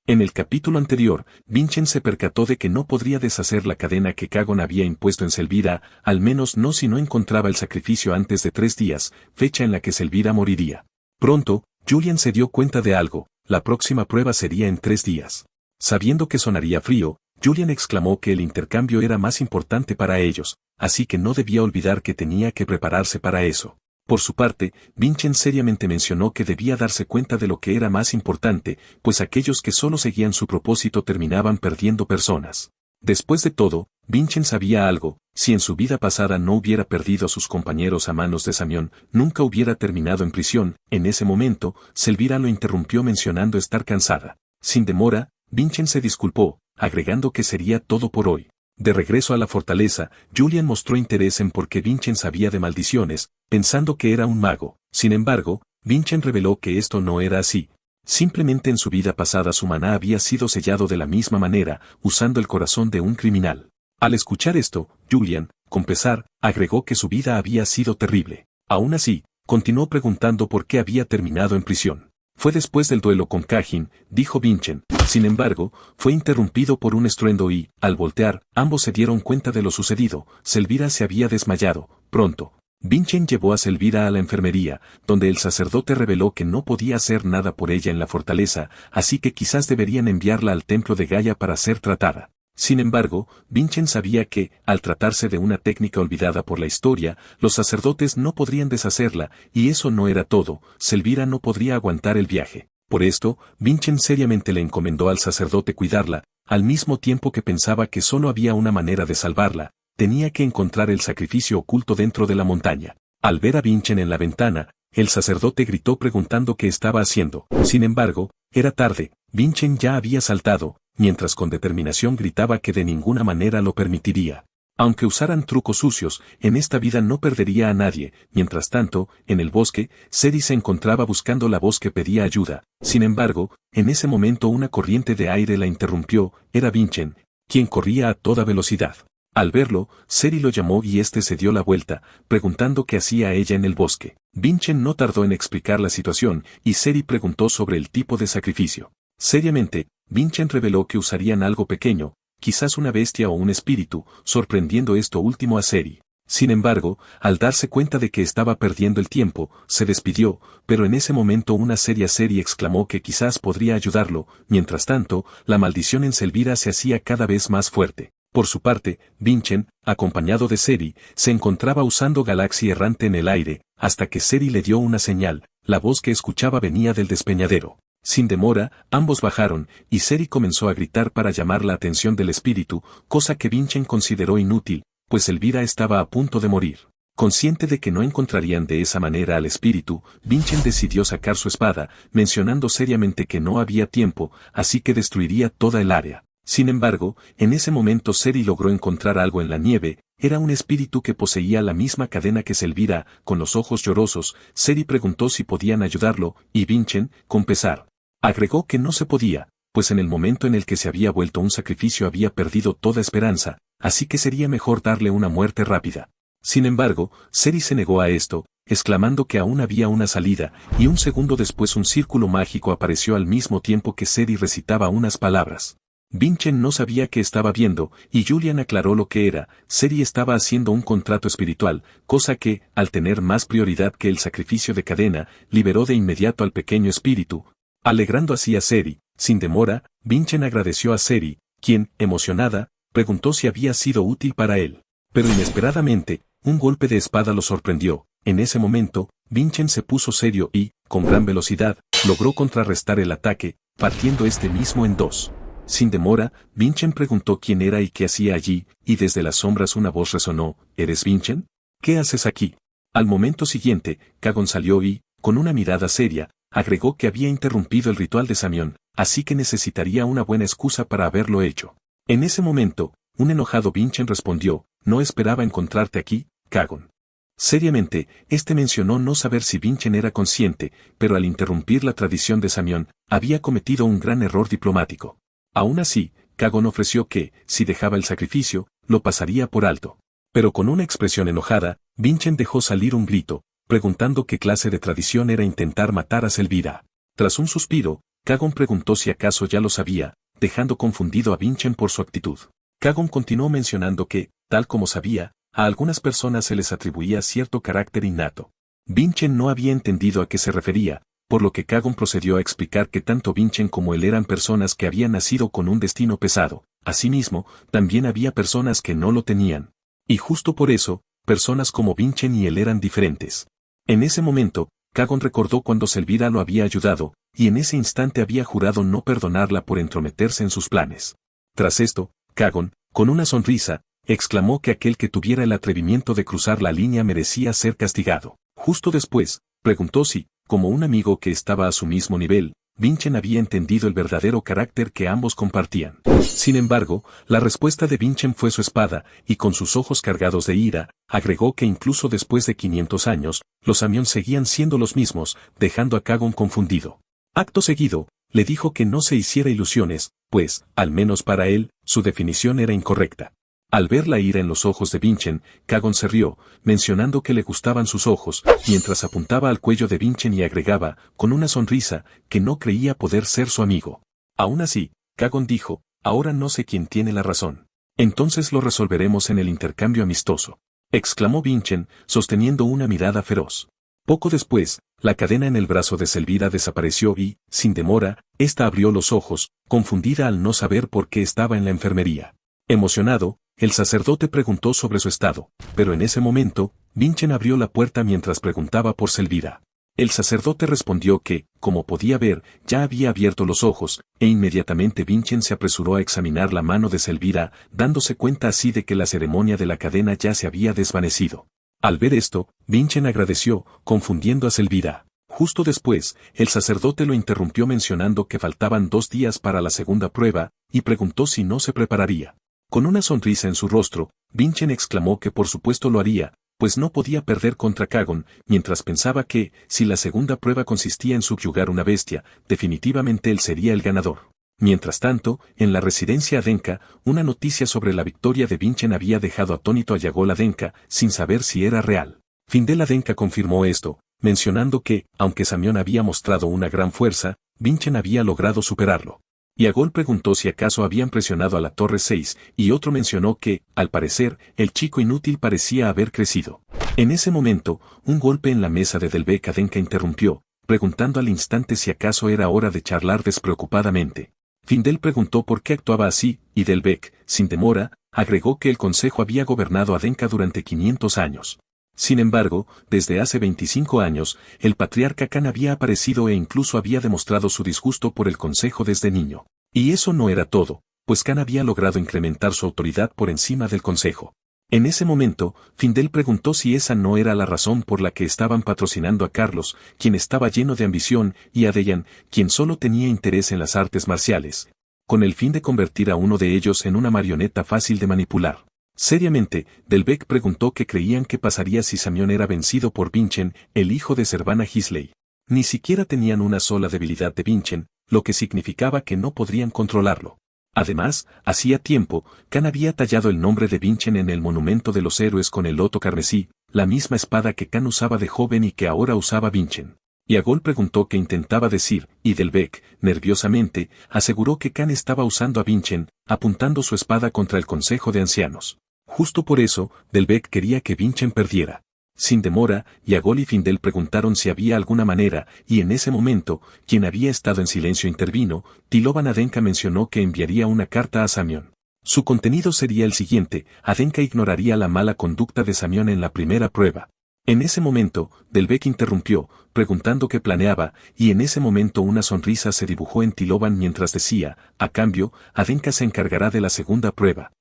En el capítulo anterior, Vincent se percató de que no podría deshacer la cadena que Kagon había impuesto en Selvíra, al menos no si no encontraba el sacrificio antes de 3 días, fecha en la que Selvíra moriría. Pronto, Julian se dio cuenta de algo, la próxima prueba sería en 3 días. Sabiendo que sonaría frío, Julian exclamó que el intercambio era más importante para ellos, así que no debía olvidar que tenía que prepararse para eso. Por su parte, Vincent seriamente mencionó que debía darse cuenta de lo que era más importante, pues aquellos que solo seguían su propósito terminaban perdiendo personas. Después de todo, Vincent sabía algo: si en su vida pasada no hubiera perdido a sus compañeros a manos de Samión, nunca hubiera terminado en prisión. En ese momento, Selvíra lo interrumpió mencionando estar cansada. Sin demora, Vincent se disculpó, agregando que sería todo por hoy. De regreso a la fortaleza, Julian mostró interés en por qué Vincent sabía de maldiciones, pensando que era un mago. Sin embargo, Vincent reveló que esto no era así. Simplemente en su vida pasada su maná había sido sellado de la misma manera, usando el corazón de un criminal. Al escuchar esto, Julian, con pesar, agregó que su vida había sido terrible. Aún así, continuó preguntando por qué había terminado en prisión. Fue después del duelo con Cajin, dijo Vincent. Sin embargo, fue interrumpido por un estruendo y, al voltear, ambos se dieron cuenta de lo sucedido. Selvíra se había desmayado. Pronto, Vincent llevó a Selvíra a la enfermería, donde el sacerdote reveló que no podía hacer nada por ella en la fortaleza, así que quizás deberían enviarla al templo de Gaia para ser tratada. Sin embargo, Vincent sabía que, al tratarse de una técnica olvidada por la historia, los sacerdotes no podrían deshacerla, y eso no era todo. Selvíra no podría aguantar el viaje. Por esto, Vincent seriamente le encomendó al sacerdote cuidarla, al mismo tiempo que pensaba que solo había una manera de salvarla: tenía que encontrar el sacrificio oculto dentro de la montaña. Al ver a Vincent en la ventana, el sacerdote gritó preguntando qué estaba haciendo. Sin embargo, era tarde. Vincent ya había saltado, mientras con determinación gritaba que de ninguna manera lo permitiría. Aunque usaran trucos sucios, en esta vida no perdería a nadie. Mientras tanto, en el bosque, Ceri se encontraba buscando la voz que pedía ayuda. Sin embargo, en ese momento una corriente de aire la interrumpió. Era Vincent, quien corría a toda velocidad. Al verlo, Ceri lo llamó y este se dio la vuelta, preguntando qué hacía ella en el bosque. Vincent no tardó en explicar la situación, y Ceri preguntó sobre el tipo de sacrificio. Seriamente, Vincent reveló que usarían algo pequeño, quizás una bestia o un espíritu, sorprendiendo esto último a Ceri. Sin embargo, al darse cuenta de que estaba perdiendo el tiempo, se despidió, pero en ese momento una seria Ceri exclamó que quizás podría ayudarlo. Mientras tanto, la maldición en Selvíra se hacía cada vez más fuerte. Por su parte, Vincent, acompañado de Ceri, se encontraba usando Galaxy errante en el aire, hasta que Ceri le dio una señal. La voz que escuchaba venía del despeñadero. Sin demora, ambos bajaron, y Ceri comenzó a gritar para llamar la atención del espíritu, cosa que Vincent consideró inútil, pues Elvira estaba a punto de morir. Consciente de que no encontrarían de esa manera al espíritu, Vincent decidió sacar su espada, mencionando seriamente que no había tiempo, así que destruiría toda el área. Sin embargo, en ese momento Ceri logró encontrar algo en la nieve. Era un espíritu que poseía la misma cadena que Selvíra. Con los ojos llorosos, Ceri preguntó si podían ayudarlo, y Vincent, con pesar, agregó que no se podía, pues en el momento en el que se había vuelto un sacrificio había perdido toda esperanza, así que sería mejor darle una muerte rápida. Sin embargo, Ceri se negó a esto, exclamando que aún había una salida, y un segundo después un círculo mágico apareció al mismo tiempo que Ceri recitaba unas palabras. Vincent no sabía qué estaba viendo, y Julian aclaró lo que era. Ceri estaba haciendo un contrato espiritual, cosa que, al tener más prioridad que el sacrificio de cadena, liberó de inmediato al pequeño espíritu, alegrando así a Ceri. Sin demora, Vincent agradeció a Ceri, quien, emocionada, preguntó si había sido útil para él. Pero inesperadamente, un golpe de espada lo sorprendió. En ese momento, Vincent se puso serio y, con gran velocidad, logró contrarrestar el ataque, partiendo este mismo en dos. Sin demora, Vincent preguntó quién era y qué hacía allí, y desde las sombras una voz resonó: ¿Eres Vincent? ¿Qué haces aquí? Al momento siguiente, Kagon salió y, con una mirada seria, agregó que había interrumpido el ritual de Samión, así que necesitaría una buena excusa para haberlo hecho. En ese momento, un enojado Vincent respondió: no esperaba encontrarte aquí, Kagon. Seriamente, este mencionó no saber si Vincent era consciente, pero al interrumpir la tradición de Samión, había cometido un gran error diplomático. Aún así, Kagon ofreció que, si dejaba el sacrificio, lo pasaría por alto. Pero con una expresión enojada, Vincent dejó salir un grito, preguntando qué clase de tradición era intentar matar a Selvíra. Tras un suspiro, Kagon preguntó si acaso ya lo sabía, dejando confundido a Vinchen por su actitud. Kagon continuó mencionando que, tal como sabía, a algunas personas se les atribuía cierto carácter innato. Vinchen no había entendido a qué se refería, por lo que Kagon procedió a explicar que tanto Vinchen como él eran personas que habían nacido con un destino pesado. Asimismo, también había personas que no lo tenían. Y justo por eso, personas como Vinchen y él eran diferentes. En ese momento, Kagon recordó cuando Selvíra lo había ayudado, y en ese instante había jurado no perdonarla por entrometerse en sus planes. Tras esto, Kagon, con una sonrisa, exclamó que aquel que tuviera el atrevimiento de cruzar la línea merecía ser castigado. Justo después, preguntó si, como un amigo que estaba a su mismo nivel, Vinchen había entendido el verdadero carácter que ambos compartían. Sin embargo, la respuesta de Vinchen fue su espada, y con sus ojos cargados de ira, agregó que incluso después de 500 años, los Amión seguían siendo los mismos, dejando a Kagon confundido. Acto seguido, le dijo que no se hiciera ilusiones, pues, al menos para él, su definición era incorrecta. Al ver la ira en los ojos de Vinchen, Kagon se rió, mencionando que le gustaban sus ojos, mientras apuntaba al cuello de Vinchen y agregaba, con una sonrisa, que no creía poder ser su amigo. Aún así, Kagon dijo, ahora no sé quién tiene la razón. Entonces lo resolveremos en el intercambio amistoso. Exclamó Vinchen, sosteniendo una mirada feroz. Poco después, la cadena en el brazo de Selvíra desapareció y, sin demora, ésta abrió los ojos, confundida al no saber por qué estaba en la enfermería. Emocionado, el sacerdote preguntó sobre su estado, pero en ese momento, Vinchen abrió la puerta mientras preguntaba por Selvíra. El sacerdote respondió que, como podía ver, ya había abierto los ojos, e inmediatamente Vinchen se apresuró a examinar la mano de Selvíra, dándose cuenta así de que la ceremonia de la cadena ya se había desvanecido. Al ver esto, Vinchen agradeció, confundiendo a Selvíra. Justo después, el sacerdote lo interrumpió mencionando que faltaban 2 días para la segunda prueba, y preguntó si no se prepararía. Con una sonrisa en su rostro, Vinchen exclamó que por supuesto lo haría, pues no podía perder contra Kagon, mientras pensaba que, si la segunda prueba consistía en subyugar una bestia, definitivamente él sería el ganador. Mientras tanto, en la residencia Adenka, una noticia sobre la victoria de Vinchen había dejado atónito a Yagol Adenka, sin saber si era real. Findel Adenka confirmó esto, mencionando que, aunque Samión había mostrado una gran fuerza, Vinchen había logrado superarlo. Yagol preguntó si acaso habían presionado a la Torre 6, y otro mencionó que, al parecer, el chico inútil parecía haber crecido. En ese momento, un golpe en la mesa de Delbecq Adenka interrumpió, preguntando al instante si acaso era hora de charlar despreocupadamente. Findel preguntó por qué actuaba así, y Delbecq, sin demora, agregó que el consejo había gobernado Adenka durante 500 años. Sin embargo, desde hace 25 años, el patriarca Khan había aparecido e incluso había demostrado su disgusto por el consejo desde niño. Y eso no era todo, pues Khan había logrado incrementar su autoridad por encima del consejo. En ese momento, Findel preguntó si esa no era la razón por la que estaban patrocinando a Carlos, quien estaba lleno de ambición, y a Dejan, quien solo tenía interés en las artes marciales, con el fin de convertir a uno de ellos en una marioneta fácil de manipular. Seriamente, Delbecq preguntó qué creían que pasaría si Samión era vencido por Vinchen, el hijo de Servana Hisley. Ni siquiera tenían una sola debilidad de Vinchen, lo que significaba que no podrían controlarlo. Además, hacía tiempo, Khan había tallado el nombre de Vinchen en el monumento de los héroes con el loto carmesí, la misma espada que Khan usaba de joven y que ahora usaba Vinchen. Yagol preguntó qué intentaba decir, y Delbecq, nerviosamente, aseguró que Khan estaba usando a Vinchen, apuntando su espada contra el Consejo de Ancianos. Justo por eso, Delbecq quería que Vinchen perdiera. Sin demora, Yagol y Findel preguntaron si había alguna manera, y en ese momento, quien había estado en silencio intervino, Tiloban Adenka mencionó que enviaría una carta a Samión. Su contenido sería el siguiente: Adenka ignoraría la mala conducta de Samión en la primera prueba. En ese momento, Delbecq interrumpió, preguntando qué planeaba, y en ese momento una sonrisa se dibujó en Tiloban mientras decía, a cambio, Adenka se encargará de la segunda prueba.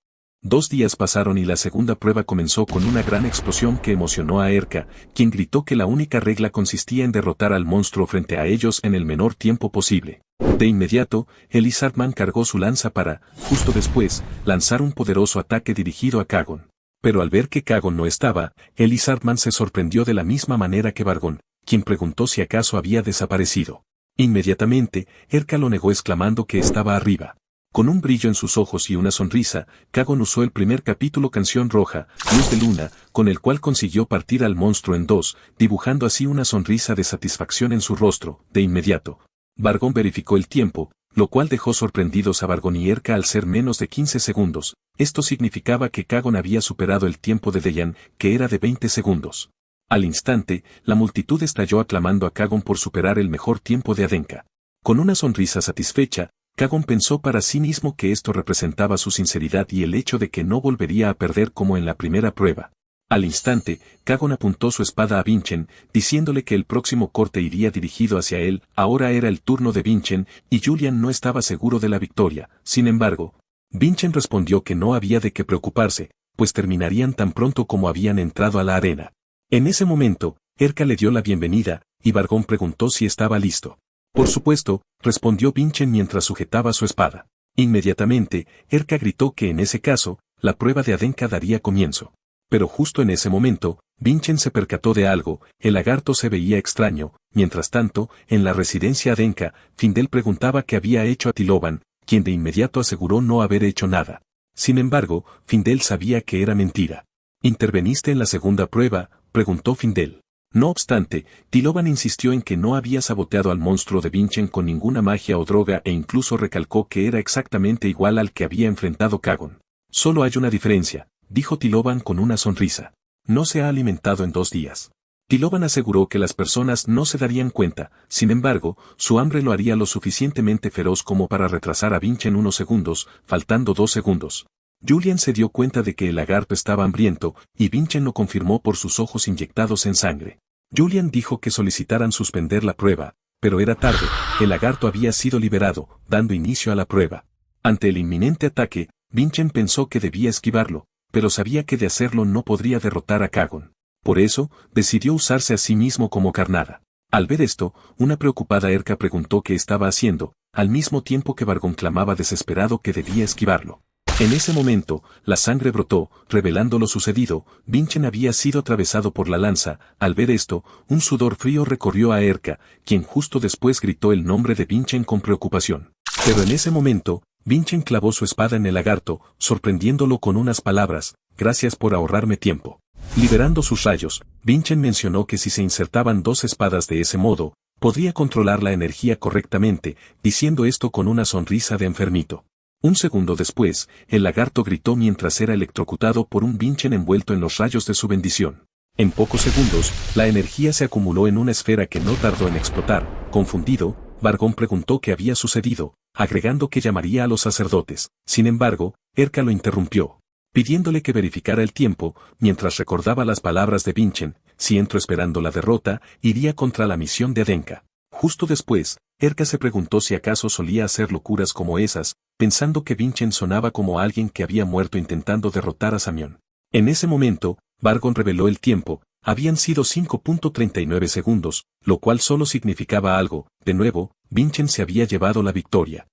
2 días pasaron y la segunda prueba comenzó con una gran explosión que emocionó a Erka, quien gritó que la única regla consistía en derrotar al monstruo frente a ellos en el menor tiempo posible. De inmediato, Elis Hartman cargó su lanza para, justo después, lanzar un poderoso ataque dirigido a Kagon. Pero al ver que Kagon no estaba, Elis Hartman se sorprendió de la misma manera que Vargon, quien preguntó si acaso había desaparecido. Inmediatamente, Erka lo negó exclamando que estaba arriba. Con un brillo en sus ojos y una sonrisa, Kagon usó el primer capítulo Canción Roja, Luz de Luna, con el cual consiguió partir al monstruo en 2, dibujando así una sonrisa de satisfacción en su rostro. De inmediato, Vargon verificó el tiempo, lo cual dejó sorprendidos a Vargon y Erka al ser menos de 15 segundos. Esto significaba que Kagon había superado el tiempo de Dejan, que era de 20 segundos. Al instante, la multitud estalló aclamando a Kagon por superar el mejor tiempo de Adenka. Con una sonrisa satisfecha, Kagon pensó para sí mismo que esto representaba su sinceridad y el hecho de que no volvería a perder como en la primera prueba. Al instante, Kagon apuntó su espada a Vinchen, diciéndole que el próximo corte iría dirigido hacia él. Ahora era el turno de Vinchen, y Julian no estaba seguro de la victoria. Sin embargo, Vinchen respondió que no había de qué preocuparse, pues terminarían tan pronto como habían entrado a la arena. En ese momento, Erka le dio la bienvenida, y Vargon preguntó si estaba listo. Por supuesto, respondió Vinchen mientras sujetaba su espada. Inmediatamente, Erka gritó que en ese caso, la prueba de Adenka daría comienzo. Pero justo en ese momento, Vinchen se percató de algo. El lagarto se veía extraño. Mientras tanto, en la residencia Adenka, Findel preguntaba qué había hecho a Tilovan, quien de inmediato aseguró no haber hecho nada. Sin embargo, Findel sabía que era mentira. ¿Interveniste en la segunda prueba?, preguntó Findel. No obstante, Tilovan insistió en que no había saboteado al monstruo de Vinchen con ninguna magia o droga e incluso recalcó que era exactamente igual al que había enfrentado Kagon. Solo hay una diferencia, dijo Tilovan con una sonrisa. No se ha alimentado en 2 días. Tilovan aseguró que las personas no se darían cuenta. Sin embargo, su hambre lo haría lo suficientemente feroz como para retrasar a Vinchen unos segundos, faltando 2 segundos. Julian se dio cuenta de que el lagarto estaba hambriento, y Vinchen lo confirmó por sus ojos inyectados en sangre. Julian dijo que solicitaran suspender la prueba, pero era tarde. El lagarto había sido liberado, dando inicio a la prueba. Ante el inminente ataque, Vinchen pensó que debía esquivarlo, pero sabía que de hacerlo no podría derrotar a Kagon. Por eso, decidió usarse a sí mismo como carnada. Al ver esto, una preocupada Erka preguntó qué estaba haciendo, al mismo tiempo que Vargon clamaba desesperado que debía esquivarlo. En ese momento, la sangre brotó, revelando lo sucedido. Vinchen había sido atravesado por la lanza. Al ver esto, un sudor frío recorrió a Erka, quien justo después gritó el nombre de Vinchen con preocupación. Pero en ese momento, Vinchen clavó su espada en el lagarto, sorprendiéndolo con unas palabras: «Gracias por ahorrarme tiempo». Liberando sus rayos, Vinchen mencionó que si se insertaban 2 espadas de ese modo, podría controlar la energía correctamente, diciendo esto con una sonrisa de enfermito. Un segundo después, el lagarto gritó mientras era electrocutado por un Vinchen envuelto en los rayos de su bendición. En pocos segundos, la energía se acumuló en una esfera que no tardó en explotar. Confundido, Vargon preguntó qué había sucedido, agregando que llamaría a los sacerdotes. Sin embargo, Erka lo interrumpió, pidiéndole que verificara el tiempo, mientras recordaba las palabras de Vinchen: si entro esperando la derrota, iría contra la misión de Adenka. Justo después, Erka se preguntó si acaso solía hacer locuras como esas, pensando que Vinchen sonaba como alguien que había muerto intentando derrotar a Samión. En ese momento, Vargon reveló el tiempo. Habían sido 5.39 segundos, lo cual solo significaba algo. De nuevo, Vinchen se había llevado la victoria.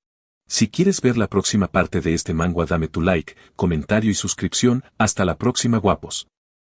Si quieres ver la próxima parte de este manga, dame tu like, comentario y suscripción. Hasta la próxima, guapos.